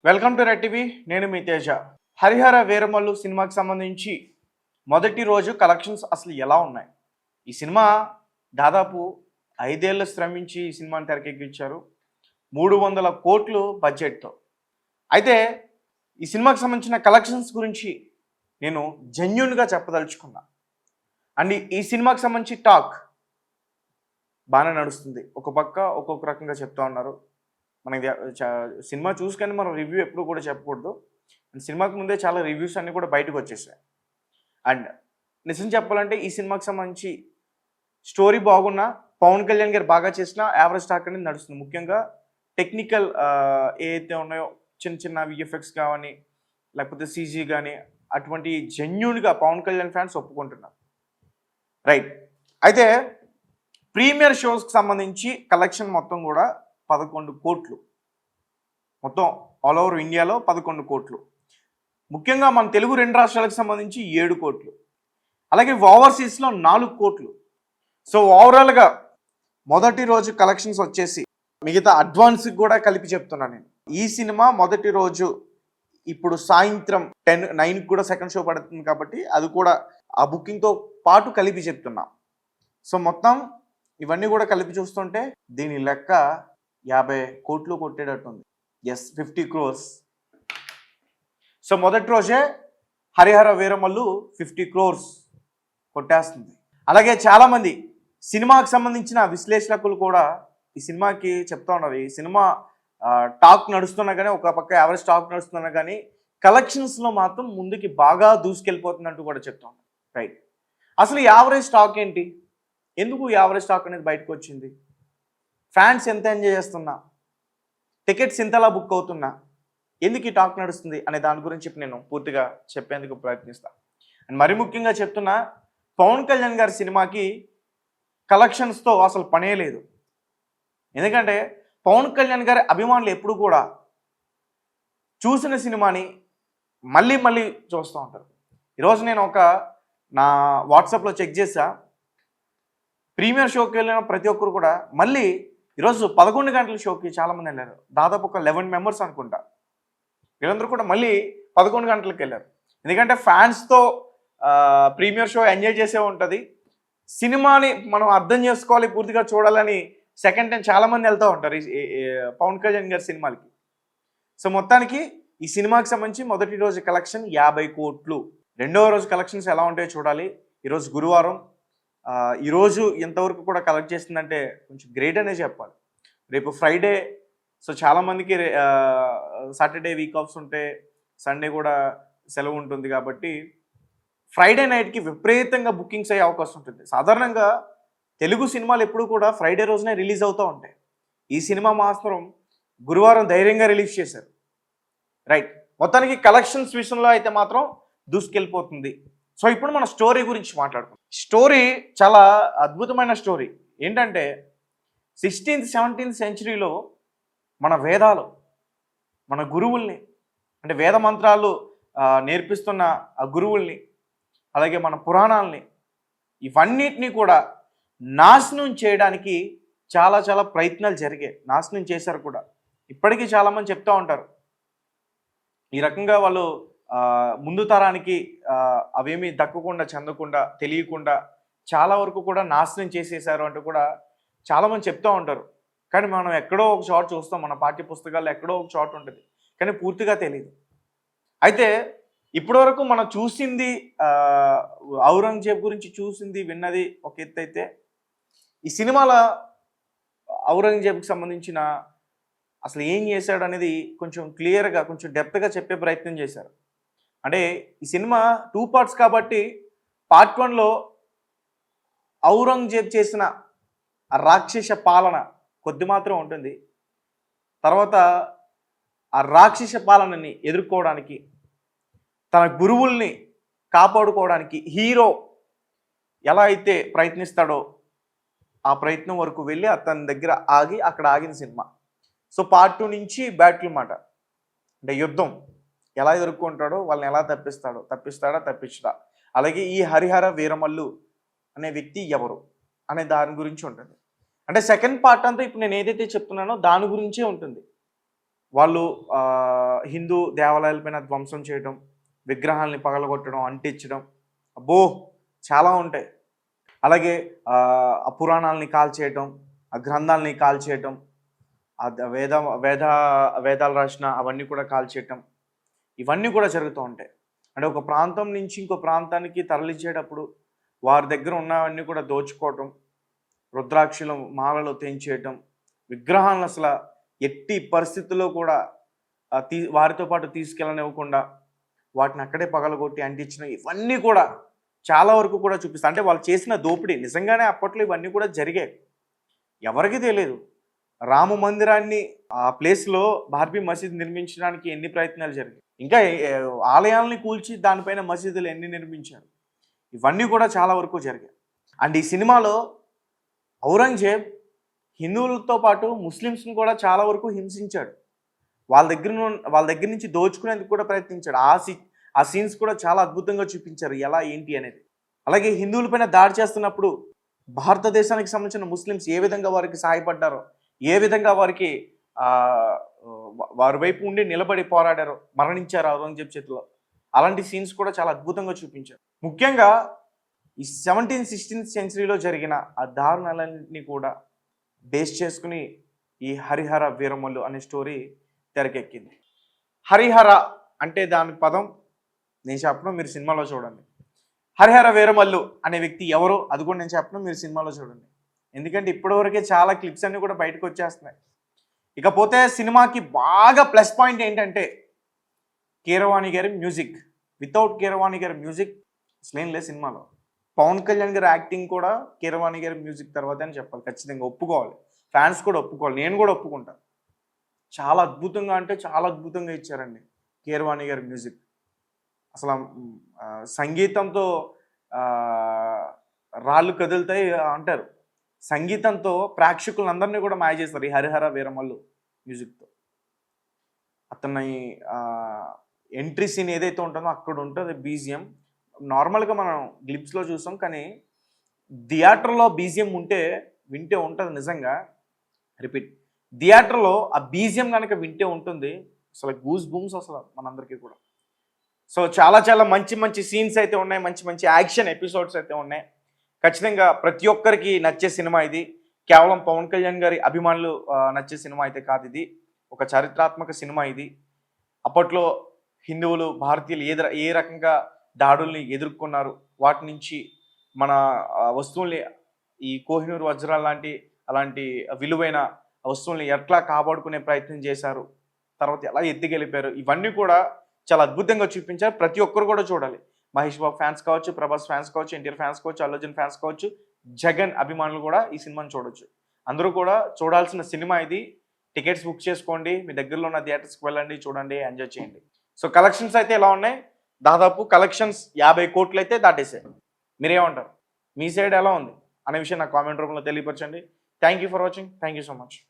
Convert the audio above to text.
Welcome to red TV. నేను మీ తేజ. హరిహర వీరమల్లు సినిమాకి సంబంధించి మొదటి రోజు కలెక్షన్స్ అసలు ఎలా ఉన్నాయి? ఈ సినిమా దాదాపు 5 ఏళ్లు శ్రమించి ఈ సినిమాని తెరకెక్కించారు. 300 కోట్లు బడ్జెట్‌తో. అయితే ఈ సినిమాకి సంబంధించిన కలెక్షన్స్ గురించి నేను జెన్యూన్‌గా చెప్పదలుచుకున్నా. అండ్ ఈ సినిమాకి సంబంధించి టాక్ బాగానే నడుస్తుంది. ఒక పక్క ఒక్కొక్క రకంగా చెప్తా ఉన్నారు. మనకి సినిమా చూసుకొని మనం రివ్యూ ఎప్పుడు కూడా చెప్పకూడదు. అండ్ సినిమాకి ముందే చాలా రివ్యూస్ అన్నీ కూడా బయటకు వచ్చేసాయి. అండ్ నిజం చెప్పాలంటే ఈ సినిమాకి సంబంధించి స్టోరీ బాగున్నా, పవన్ కళ్యాణ్ గారు బాగా చేసినా యావరేజ్ టాక్ అనేది నడుస్తుంది. ముఖ్యంగా టెక్నికల్ ఏవైతే ఉన్నాయో చిన్న చిన్న విఎఫ్ఎక్స్ కానీ లేకపోతే సీజీ కానీ అటువంటి జెన్యూన్గా పవన్ కళ్యాణ్ ఫ్యాన్స్ ఒప్పుకుంటున్నారు. రైట్. అయితే ప్రీమియర్ షోస్కి సంబంధించి కలెక్షన్ మొత్తం కూడా 11 కోట్లు. మొత్తం ఆల్ ఓవర్ ఇండియాలో 11 కోట్లు. ముఖ్యంగా మన తెలుగు 2 రాష్ట్రాలకు సంబంధించి 7 కోట్లు. అలాగే ఓవర్సీస్లో 4 కోట్లు. సో ఓవరాల్గా మొదటి రోజు కలెక్షన్స్ వచ్చేసి మిగతా అడ్వాన్స్కి కూడా కలిపి చెప్తున్నాను నేను. ఈ సినిమా మొదటి రోజు ఇప్పుడు సాయంత్రం 9కి కూడా సెకండ్ షో పడుతుంది కాబట్టి అది కూడా ఆ బుకింగ్తో పాటు కలిపి చెప్తున్నా. సో మొత్తం ఇవన్నీ కూడా కలిపి చూస్తుంటే దీని లెక్క 50 కోట్లు కొట్టేటట్టుంది. Yes, 50 crores. సో మొదటి రోజే హరిహర వీరమల్లు 50 crores కొట్టేస్తుంది. అలాగే చాలామంది సినిమాకి సంబంధించిన విశ్లేషకులు కూడా ఈ సినిమాకి చెప్తా ఉన్నారు. ఈ సినిమా టాక్ నడుస్తున్నా కానీ, ఒక పక్క యావరేజ్ టాక్ నడుస్తున్నా కానీ కలెక్షన్స్లో మాత్రం ముందుకి బాగా దూసుకెళ్ళిపోతుందంటూ కూడా చెప్తా ఉన్నారు. రైట్. అసలు యావరేజ్ టాక్ ఏంటి? ఎందుకు యావరేజ్ టాక్ అనేది బయటకు వచ్చింది? ఫ్యాన్స్ ఎంత ఎంజాయ్ చేస్తున్నా, టికెట్స్ ఎంతలా బుక్ అవుతున్నా, ఎందుకు ఈ టాక్ నడుస్తుంది అనే దాని గురించి నేను పూర్తిగా చెప్పేందుకు ప్రయత్నిస్తాను. అండ్ మరి ముఖ్యంగా చెప్తున్నా, పవన్ కళ్యాణ్ గారి సినిమాకి కలెక్షన్స్తో అసలు పనే లేదు. ఎందుకంటే పవన్ కళ్యాణ్ గారి అభిమానులు ఎప్పుడు కూడా చూసిన సినిమాని మళ్ళీ మళ్ళీ చూస్తూ ఉంటారు. ఈరోజు నేను నా వాట్సాప్లో చెక్ చేసా, ప్రీమియర్ షోకి వెళ్ళిన ప్రతి ఒక్కరు కూడా మళ్ళీ ఈరోజు 11 గంటల షోకి చాలామంది వెళ్ళారు. దాదాపు ఒక 11 మెంబర్స్ అనుకుంటా. వీళ్ళందరూ కూడా మళ్ళీ 11 గంటలకు వెళ్ళారు. ఎందుకంటే ఫ్యాన్స్తో ప్రీమియర్ షో ఎంజాయ్ చేసే ఉంటుంది. సినిమాని మనం అర్థం చేసుకోవాలి, పూర్తిగా చూడాలని సెకండ్ టైం చాలామంది వెళ్తూ ఉంటారు ఈ పవన్ కళ్యాణ్ గారి సినిమాలకి. సో మొత్తానికి ఈ సినిమాకి సంబంధించి మొదటి రోజు కలెక్షన్ 50 కోట్లు. రెండవ రోజు కలెక్షన్స్ ఎలా ఉంటాయో చూడాలి. ఈరోజు గురువారం. ఈరోజు ఎంతవరకు కూడా కలెక్ట్ చేస్తుందంటే కొంచెం గ్రేట్ అనే చెప్పాలి. రేపు ఫ్రైడే. సో చాలామందికి సాటర్డే వీక్ ఆఫ్స్ ఉంటే సండే కూడా సెలవు ఉంటుంది కాబట్టి ఫ్రైడే నైట్కి విపరీతంగా బుకింగ్స్ అయ్యే అవకాశం ఉంటుంది. సాధారణంగా తెలుగు సినిమాలు ఎప్పుడు కూడా ఫ్రైడే రోజునే రిలీజ్ అవుతూ ఉంటాయి. ఈ సినిమా మాత్రం గురువారం ధైర్యంగా రిలీజ్ చేశారు. రైట్. మొత్తానికి కలెక్షన్స్ విషయంలో అయితే మాత్రం దూసుకెళ్ళిపోతుంది. సో ఇప్పుడు మన స్టోరీ గురించి మాట్లాడుకుందాం. స్టోరీ చాలా అద్భుతమైన స్టోరీ. ఏంటంటే 16th 17th సెంచరీలో మన వేదాలు, మన గురువుల్ని, అంటే వేద మంత్రాలు నేర్పిస్తున్న ఆ గురువుల్ని, అలాగే మన పురాణాలని, ఇవన్నిటినీ కూడా నాశనం చేయడానికి చాలా చాలా ప్రయత్నాలు జరిగాయి. నాశనం చేశారు కూడా. ఇప్పటికీ చాలామంది చెప్తూ ఉంటారు ఈ రకంగా వాళ్ళు ముందు తరానికి అవేమీ దక్కకుండా, చెందకుండా, తెలియకుండా చాలా వరకు కూడా నాశనం చేసేసారు అంటూ కూడా చాలామంది చెప్తూ ఉంటారు. కానీ మనం ఎక్కడో ఒక చోట చూస్తాం, మన పాఠ్య పుస్తకాల్లో ఎక్కడో ఒక చోట ఉంటుంది, కానీ పూర్తిగా తెలియదు. అయితే ఇప్పటివరకు మనం చూసింది ఔరంగజేబ్ గురించి చూసింది, విన్నది ఒక ఎత్తు అయితే, ఈ సినిమాలో ఔరంగజేబ్కి సంబంధించిన అసలు ఏం చేశాడు అనేది కొంచెం క్లియర్గా, కొంచెం డెప్త్గా చెప్పే ప్రయత్నం చేశారు. అంటే ఈ సినిమా 2 parts కాబట్టి పార్ట్ 1లో ఔరంగజేబ్ చేసిన ఆ రాక్షస పాలన కొద్ది మాత్రం ఉంటుంది. తర్వాత ఆ రాక్షస పాలనని ఎదుర్కోవడానికి, తన గురువుల్ని కాపాడుకోవడానికి హీరో ఎలా అయితే ప్రయత్నిస్తాడో ఆ ప్రయత్నం వరకు వెళ్ళి అతని దగ్గర ఆగి అక్కడ ఆగిన సినిమా. సో పార్ట్ 2 నుంచి బ్యాటిల్ అన్నమాట. అంటే యుద్ధం ఎలా ఎదుర్కొంటాడో, వాళ్ళని ఎలా తప్పిస్తాడా తప్పించడా, అలాగే ఈ హరిహర వీరమల్లు అనే వ్యక్తి ఎవరు అనే దాని గురించి ఉంటుంది. అంటే సెకండ్ పార్ట్ అంతా ఇప్పుడు నేను ఏదైతే చెప్తున్నానో దాని గురించే ఉంటుంది. వాళ్ళు హిందూ దేవాలయాలపైన ధ్వంసం చేయడం, విగ్రహాలని పగలగొట్టడం, అంటించడం, అబ్బో చాలా ఉంటాయి. అలాగే ఆ పురాణాలని కాల్చేయటం, ఆ గ్రంథాలని కాల్చేయటం, ఆ వేద వేద వేదాలు రాసిన అవన్నీ కూడా కాల్చేయటం, ఇవన్నీ కూడా జరుగుతూ ఉంటాయి. అంటే ఒక ప్రాంతం నుంచి ఇంకో ప్రాంతానికి తరలించేటప్పుడు వారి దగ్గర ఉన్నవన్నీ కూడా దోచుకోవటం, రుద్రాక్షలు మాలలో తెంచేయటం, విగ్రహాలను అసలు ఎట్టి పరిస్థితుల్లో కూడా వారితో పాటు తీసుకెళ్ళనివ్వకుండా వాటిని అక్కడే పగలగొట్టి అంటించిన ఇవన్నీ కూడా చాలా వరకు కూడా చూపిస్తాయి. అంటే వాళ్ళు చేసిన దోపిడీ నిజంగానే అప్పట్లో ఇవన్నీ కూడా జరిగాయి. ఎవరికీ తెలియదు. రామ మందిరాన్ని ఆ ప్లేస్‌లో బార్బీ మసీద్ నిర్మించడానికి ఎన్ని ప్రయత్నాలు జరిగాయి. ఇంకా ఆలయాల్ని కూల్చి దానిపైన మసీదులు ఎన్ని నిర్మించారు. ఇవన్నీ కూడా చాలా వరకు జరిగాయి. అండ్ ఈ సినిమాలో ఔరంగజేబ్ హిందువులతో పాటు ముస్లిమ్స్‌ని కూడా చాలా వరకు హింసించాడు. వాళ్ళ దగ్గర నుంచి దోచుకునేందుకు కూడా ప్రయత్నించాడు. ఆ సీన్స్ కూడా చాలా అద్భుతంగా చూపించారు ఎలా ఏంటి అనేది. అలాగే హిందువులపైన దాడి చేస్తున్నప్పుడు భారతదేశానికి సంబంధించిన ముస్లిమ్స్ ఏ విధంగా వారికి సహాయపడ్డారో, ఏ విధంగా వారికి వారి వైపు ఉండి నిలబడి పోరాడారో, మరణించారు ఔరంగజేబ్ చేతిలో. అలాంటి సీన్స్ కూడా చాలా అద్భుతంగా చూపించారు. ముఖ్యంగా ఈ 17th, 16th సెంచరీలో జరిగిన ఆ దారుణాలన్నింటినీ కూడా బేస్ చేసుకుని ఈ హరిహర వీరమల్లు అనే స్టోరీ తెరకెక్కింది. హరిహర అంటే దాని పదం నేను చెప్పను, మీరు సినిమాలో చూడండి. హరిహర వీరమల్లు అనే వ్యక్తి ఎవరో అది కూడా నేను చెప్పను, మీరు సినిమాలో చూడండి. ఎందుకంటే ఇప్పటివరకే చాలా క్లిప్స్ అన్నీ కూడా బయటకు వచ్చేస్తున్నాయి. ఇకపోతే సినిమాకి బాగా ప్లస్ పాయింట్ ఏంటంటే కీరవాణి గారి మ్యూజిక్. వితౌట్ కీరవాణి గారి మ్యూజిక్ అసలేం లేదు సినిమాలో. పవన్ కళ్యాణ్ గారి యాక్టింగ్ కూడా కీరవాణి గారి మ్యూజిక్ తర్వాత అని చెప్పాలి, ఖచ్చితంగా ఒప్పుకోవాలి. ఫ్యాన్స్ కూడా ఒప్పుకోవాలి, నేను కూడా ఒప్పుకుంటాను. చాలా అద్భుతంగా అంటే చాలా అద్భుతంగా ఇచ్చారండి కీరవాణి గారి మ్యూజిక్. అసలు సంగీతంతో రాళ్ళు కదులుతాయి అంటారు. సంగీతంతో ప్రేక్షకులందరినీ కూడా మాయ చేస్తారు ఈ హరిహర వీరమల్లు మ్యూజిక్తో. అతని ఎంట్రీ సీన్ ఏదైతే ఉంటుందో అక్కడ ఉంటుంది బీజిఎం. నార్మల్గా మనం గ్లిప్స్లో చూసాం, కానీ థియేటర్లో బీజిఎం వింటే ఉంటుంది నిజంగా. రిపీట్, థియేటర్లో ఆ బీజిఎం కనుక వింటే ఉంటుంది అసలు గూస్ బూమ్స్ అసలు మనందరికీ కూడా. సో చాలా చాలా మంచి మంచి సీన్స్ అయితే ఉన్నాయి, మంచి మంచి యాక్షన్ ఎపిసోడ్స్ అయితే ఉన్నాయి. ఖచ్చితంగా ప్రతి ఒక్కరికి నచ్చే సినిమా ఇది. కేవలం పవన్ కళ్యాణ్ గారి అభిమానులు నచ్చే సినిమా అయితే కాదు ఇది. ఒక చారిత్రాత్మక సినిమా ఇది. అప్పట్లో హిందువులు, భారతీయులు ఏ రకంగా దాడుల్ని ఎదుర్కొన్నారు, వాటి నుంచి మన వస్తువుల్ని, ఈ కోహినూర్ వజ్రాలు అలాంటి విలువైన వస్తువుల్ని ఎట్లా కాపాడుకునే ప్రయత్నం చేశారు, తర్వాత ఎలా ఎత్తిగెలిపారు, ఇవన్నీ కూడా చాలా అద్భుతంగా చూపించారు. ప్రతి ఒక్కరు కూడా చూడాలి. మహేష్ బాబు ఫ్యాన్స్ కావచ్చు, ప్రభాస్ ఫ్యాన్స్ కావచ్చు, ఎన్టీఆర్ ఫ్యాన్స్ కావచ్చు, అల్లు అర్జున్ ఫ్యాన్స్ కావచ్చు, జగన్ అభిమానులు కూడా ఈ సినిమాని చూడొచ్చు. అందరూ కూడా చూడాల్సిన సినిమా ఇది. టికెట్స్ బుక్ చేసుకోండి, మీ దగ్గరలో ఉన్న థియేటర్స్కి వెళ్ళండి, చూడండి, ఎంజాయ్ చేయండి. సో కలెక్షన్స్ అయితే ఎలా ఉన్నాయి? దాదాపు కలెక్షన్స్ 50 కోట్లు అయితే దాటేసాయి. మీరేమంటారు? మీ సైడ్ ఎలా ఉంది అనే విషయం నాకు కామెంట్ రూపంలో తెలియపరచండి. Thank you for watching. Thank you so much.